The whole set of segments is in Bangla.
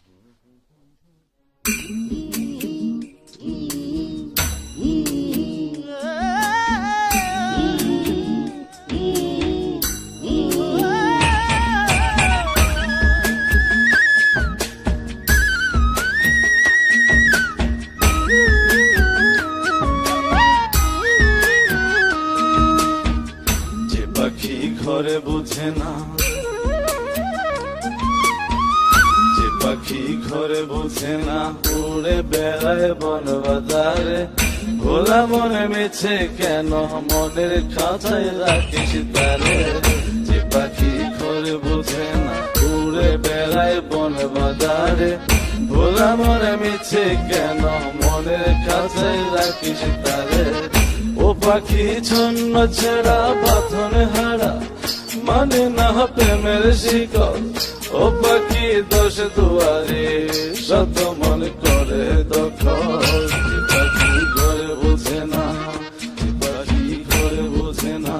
ঘরে বুঝে না, যে পাখি ঘরে বুঝে না, উড়ে বেড়ায় বন বাজারে। ভোলা মনে মেছে কেন মনের খাঁচায় রাখিস তারে। যে পাখি ঘরে বুঝে না, উড়ে বেড়ায় বন বাজারে। ভোলা মনে মেছে কেন মনের খাঁচায় রাখিস তারে। ও পাখি ছন্ন ছেড়া বাঁধনে হারা, মানে না প্রেমের শিকল। ও পাখি দশ দুয়ারে, শত মন করে দখল। যে পাখি ঘরে বুঝে না, যে পাখি ঘরে বুঝে না।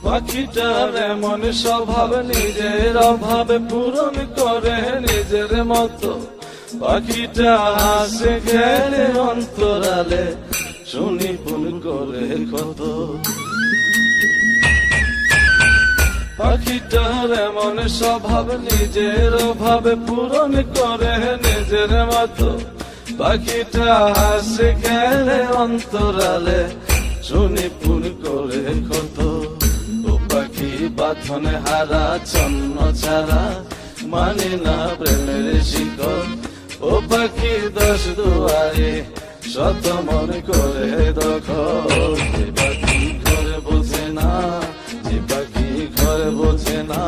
পাখিটার এমন স্বভাব, নিজের অভাবে পূরণ করে নিজের মতো। পাখিটা হাসে খেলে অন্তরালে, শুনি ভুল করে কত। পাখিটার এমন স্বভাব, নিজের অভাবে পূরণ করে নিজের মতো। পাখিটা হাসে খেলে অন্তরালে, শুনি ভুল করে কত। পাখি বাঁধনে হারা, ছন্ন ছাড়া, মানে না প্রেমের শিকল। ও পাখি দশ দুয়ারে, শত মন করে দখল। যে পাখি ঘরে বোঝে না, যে পাখি ঘরে বোঝে না।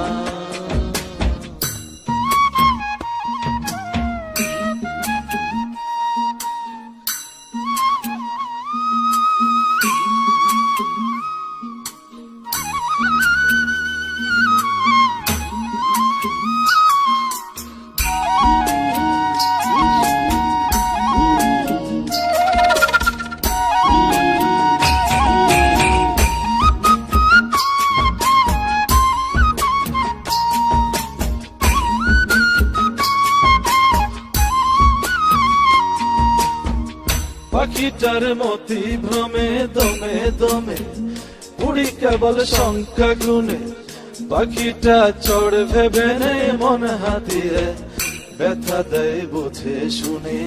পাখিটার মতি ভ্রমে দমে দমে, উড়ি কেবল সংখ্যা গুনে। পাখিটা চড় ভেবে নেই মন হাতিয়ে, ব্যথা দেয় বুঝে শুনে।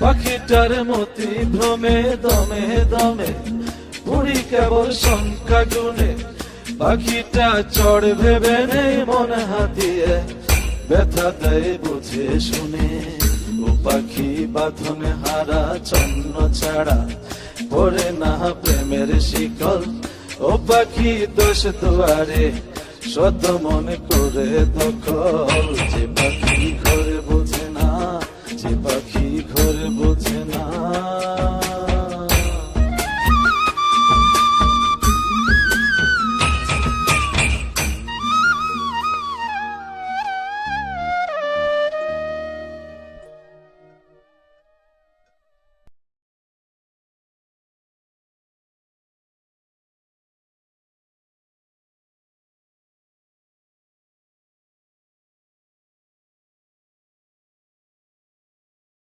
পাখিটার মতি ভ্রমে দমে দমে, উড়ি কেবল সংখ্যা গুনে। পাখিটা চড় ভেবে নেই মন হাতিয়ে, ব্যথা দেয় বুঝে শুনে। ও পাখি বাঁধনে হারা, ছন্ন ছাড়া, পড়ে না প্রেমের শিকল। ও পাখি দোষ দুয়ারে, শত মন করে দখল। যে পাখি ঘরে বোঝে না, যে পাখি ঘরে বোঝে না।